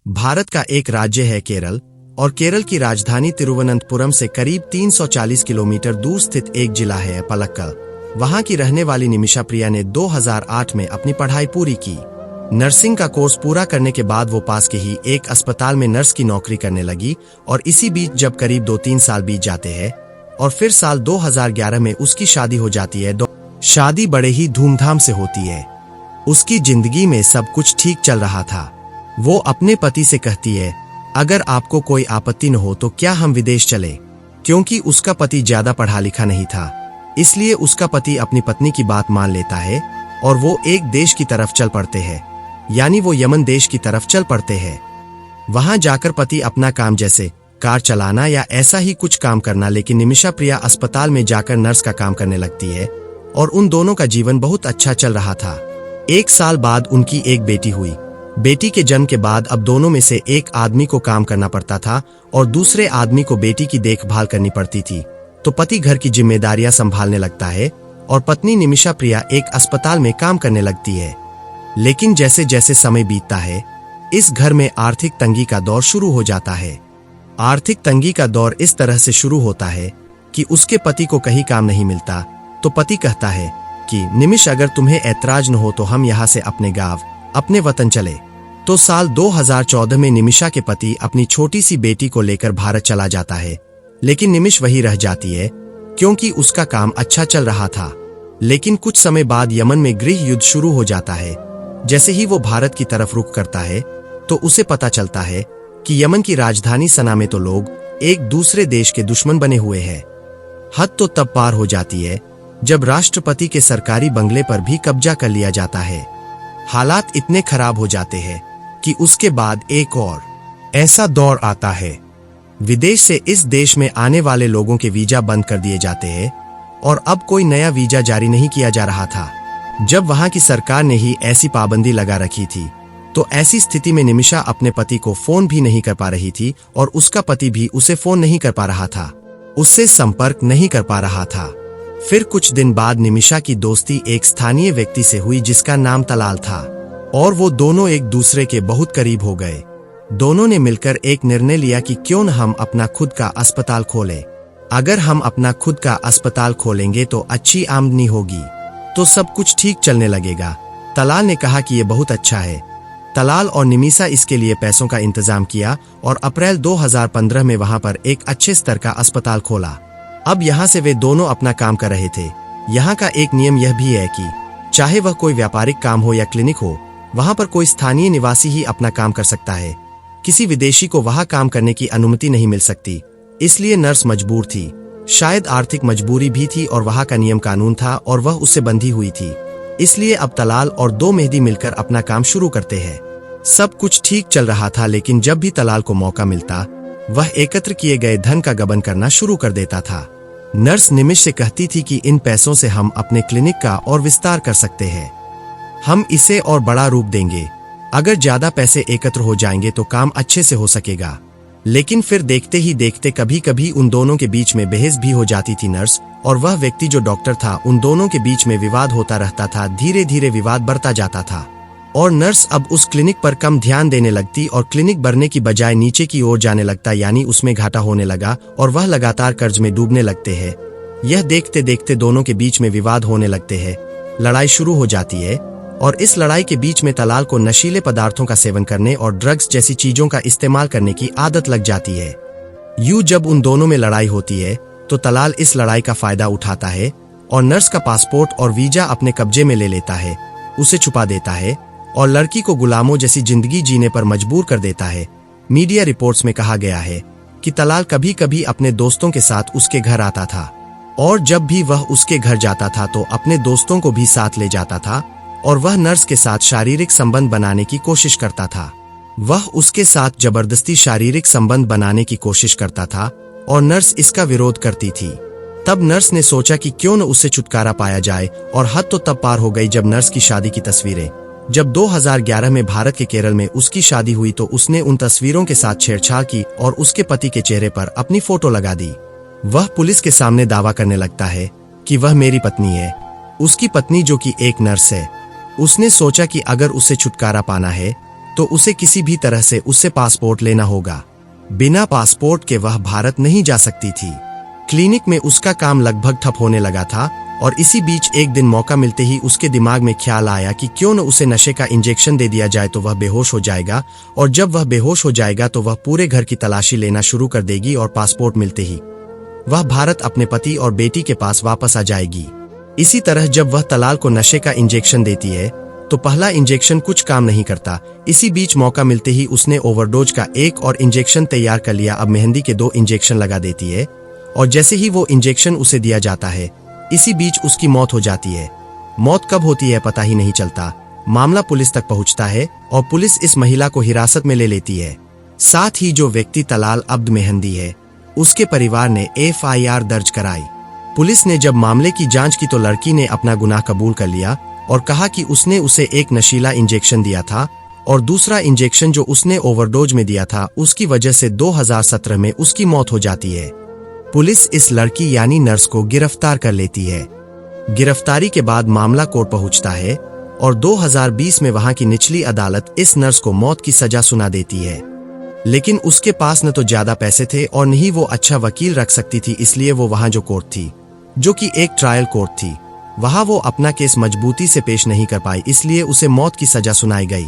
भारत का एक राज्य है केरल, और केरल की राजधानी तिरुवनंतपुरम से करीब 340 किलोमीटर दूर स्थित एक जिला है पलक्कल। वहां की रहने वाली निमिषा प्रिया ने 2008 में अपनी पढ़ाई पूरी की। नर्सिंग का कोर्स पूरा करने के बाद वो पास के ही एक अस्पताल में नर्स की नौकरी करने लगी, और इसी बीच जब करीब 2-3 साल बीत जाते हैं और फिर साल 2011 में उसकी शादी हो जाती है। शादी बड़े ही धूमधाम से होती है। उसकी जिंदगी में सब कुछ ठीक चल रहा था। वो अपने पति से कहती है, अगर आपको कोई आपत्ति न हो तो क्या हम विदेश चले, क्योंकि उसका पति ज्यादा पढ़ा लिखा नहीं था। इसलिए उसका पति अपनी पत्नी की बात मान लेता है और वो एक देश की तरफ चल पड़ते हैं, यानी वो यमन देश की तरफ चल पड़ते हैं। वहां जाकर पति अपना काम जैसे कार चलाना या ऐसा ही कुछ काम करना, लेकिन निमिषा प्रिया अस्पताल में जाकर नर्स का काम करने लगती है और उन दोनों का जीवन बहुत अच्छा चल रहा था। 1 साल बाद उनकी एक बेटी हुई। बेटी के जन्म के बाद अब दोनों में से एक आदमी को काम करना पड़ता था और दूसरे आदमी को बेटी की देखभाल करनी पड़ती थी। तो पति घर की जिम्मेदारियां संभालने लगता है और पत्नी निमिषा प्रिया एक अस्पताल में काम करने लगती है। लेकिन जैसे जैसे समय बीतता है, इस घर में आर्थिक तंगी का दौर शुरू हो जाता है। आर्थिक तंगी का दौर इस तरह से शुरू होता है कि उसके पति को कहीं काम नहीं मिलता, तो पति कहता है कि निमिष, अगर तुम्हें ऐतराज न हो तो हम यहाँ से अपने गांव, अपने वतन चले। तो साल 2014 में निमिषा के पति अपनी छोटी सी बेटी को लेकर भारत चला जाता है, लेकिन निमिष वही रह जाती है क्योंकि उसका काम अच्छा चल रहा था। लेकिन कुछ समय बाद यमन में गृह युद्ध शुरू हो जाता है। जैसे ही वो भारत की तरफ रुख करता है तो उसे पता चलता है कि यमन की राजधानी सना में तो लोग एक दूसरे देश के दुश्मन बने हुए हैं। हद तो तब पार हो जाती है जब राष्ट्रपति के सरकारी बंगले पर भी कब्जा कर लिया जाता है। हालात इतने खराब हो जाते हैं कि उसके बाद एक और ऐसा दौर आता है। विदेश से इस देश में आने वाले लोगों के वीजा बंद कर दिए जाते हैं और अब कोई नया वीजा जारी नहीं किया जा रहा था। जब वहां की सरकार ने ही ऐसी पाबंदी लगा रखी थी, तो ऐसी स्थिति में निमिषा अपने पति को फोन भी नहीं कर पा रही थी और उसका पति भी उसे फोन नहीं कर पा रहा था, उससे संपर्क नहीं कर पा रहा था। फिर कुछ दिन बाद निमिषा की दोस्ती एक स्थानीय व्यक्ति से हुई जिसका नाम तलाल था, और वो दोनों एक दूसरे के बहुत करीब हो गए। दोनों ने मिलकर एक निर्णय लिया कि क्यों न हम अपना खुद का अस्पताल खोलें। अगर हम अपना खुद का अस्पताल खोलेंगे तो अच्छी आमदनी होगी, तो सब कुछ ठीक चलने लगेगा। तलाल ने कहा कि ये बहुत अच्छा है। तलाल और निमिषा इसके लिए पैसों का इंतजाम किया और अप्रैल 2015 में वहां पर एक अच्छे स्तर का अस्पताल खोला। अब यहाँ से वे दोनों अपना काम कर रहे थे। यहाँ का एक नियम यह भी है कि चाहे वह कोई व्यापारिक काम हो या क्लिनिक हो, वहां पर कोई स्थानीय निवासी ही अपना काम कर सकता है। किसी विदेशी को वहां काम करने की अनुमति नहीं मिल सकती। इसलिए नर्स मजबूर थी, शायद आर्थिक मजबूरी भी थी, और वहां का नियम कानून था और वह उससे बंधी हुई थी। इसलिए अब तलाल और 2 मेहदी मिलकर अपना काम शुरू करते हैं। सब कुछ ठीक चल रहा था, लेकिन जब भी तलाल को मौका मिलता, वह एकत्र किए गए धन का गबन करना शुरू कर देता था। नर्स निमिष से कहती थी कि इन पैसों से हम अपने क्लिनिक का और विस्तार कर सकते हैं, हम इसे और बड़ा रूप देंगे। अगर ज्यादा पैसे एकत्र हो जाएंगे तो काम अच्छे से हो सकेगा। लेकिन फिर देखते ही देखते कभी कभी उन दोनों के बीच में बहस भी हो जाती थी। नर्स और वह व्यक्ति जो डॉक्टर था, उन दोनों के बीच में विवाद होता रहता था। धीरे धीरे विवाद बढ़ता जाता था और नर्स अब उस क्लिनिक पर कम ध्यान देने लगती और क्लिनिक बढ़ने की बजाय नीचे की ओर जाने लगता, यानी उसमें घाटा होने लगा और वह लगातार कर्ज में डूबने लगते हैं। यह देखते देखते दोनों के बीच में विवाद होने लगते हैं, लड़ाई शुरू हो जाती है, और इस लड़ाई के बीच में तलाल को नशीले पदार्थों का सेवन करने और ड्रग्स जैसी चीजों का इस्तेमाल करने की आदत लग जाती है। यूं जब उन दोनों में लड़ाई होती है तो तलाल इस लड़ाई का फायदा उठाता है और नर्स का पासपोर्ट और वीजा अपने कब्जे में ले लेता है, उसे छुपा देता है और लड़की को गुलामों जैसी जिंदगी जीने पर मजबूर कर देता है। मीडिया रिपोर्ट्स में कहा गया है कि तलाल कभी कभी अपने दोस्तों के साथ उसके घर आता था, और जब भी वह उसके घर जाता था तो अपने दोस्तों को भी साथ ले जाता था और वह नर्स के साथ शारीरिक संबंध बनाने की कोशिश करता था। वह उसके साथ जबरदस्ती शारीरिक संबंध बनाने की कोशिश करता था और नर्स इसका विरोध करती थी। तब नर्स ने सोचा कि क्यों न उससे छुटकारा पाया जाए, और हद तो तब पार हो गई जब नर्स की शादी की तस्वीरें, जब 2011 में भारत के केरल में उसकी शादी हुई तो उसने उन तस्वीरों के साथ छेड़छाड़ की और उसके पति के चेहरे पर अपनी फोटो लगा दी। वह पुलिस के सामने दावा करने लगता है कि वह मेरी पत्नी है। उसकी पत्नी जो कि एक नर्स है, उसने सोचा कि अगर उसे छुटकारा पाना है तो उसे किसी भी तरह से उससे पासपोर्ट लेना होगा। बिना पासपोर्ट के वह भारत नहीं जा सकती थी। क्लिनिक में उसका काम लगभग ठप होने लगा था और इसी बीच एक दिन मौका मिलते ही उसके दिमाग में ख्याल आया कि क्यों न उसे नशे का इंजेक्शन दे दिया जाए तो वह बेहोश हो जाएगा, और जब वह बेहोश हो जाएगा तो वह पूरे घर की तलाशी लेना शुरू कर देगी और पासपोर्ट मिलते ही वह भारत अपने पति और बेटी के पास वापस आ जाएगी। इसी तरह जब वह तलाल को नशे का इंजेक्शन देती है तो पहला इंजेक्शन कुछ काम नहीं करता। इसी बीच मौका मिलते ही उसने ओवरडोज का एक और इंजेक्शन तैयार कर लिया। अब मेहंदी के 2 इंजेक्शन लगा देती है और जैसे ही वो इंजेक्शन उसे दिया जाता है इसी बीच उसकी मौत हो जाती है। मौत कब होती है पता ही नहीं चलता। मामला पुलिस तक पहुंचता है और पुलिस इस महिला को हिरासत में ले लेती है। साथ ही जो व्यक्ति तलाल अब्द मेहंदी है उसके परिवार ने FIR दर्ज कराई। पुलिस ने जब मामले की जांच की तो लड़की ने अपना गुनाह कबूल कर लिया और कहा कि उसने उसे एक नशीला इंजेक्शन दिया था और दूसरा इंजेक्शन जो उसने ओवरडोज में दिया था उसकी वजह से 2017 में उसकी मौत हो जाती है। पुलिस इस लड़की यानी नर्स को गिरफ्तार कर लेती है। गिरफ्तारी के बाद मामला कोर्ट पहुंचता है और 2020 में वहां की निचली अदालत इस नर्स को मौत की सजा सुना देती है। लेकिन उसके पास न तो ज्यादा पैसे थे और न ही वो अच्छा वकील रख सकती थी, इसलिए वो वहां जो कोर्ट थी जो कि एक ट्रायल कोर्ट थी वहां वो अपना केस मजबूती से पेश नहीं कर पाई, इसलिए उसे मौत की सजा सुनाई गई।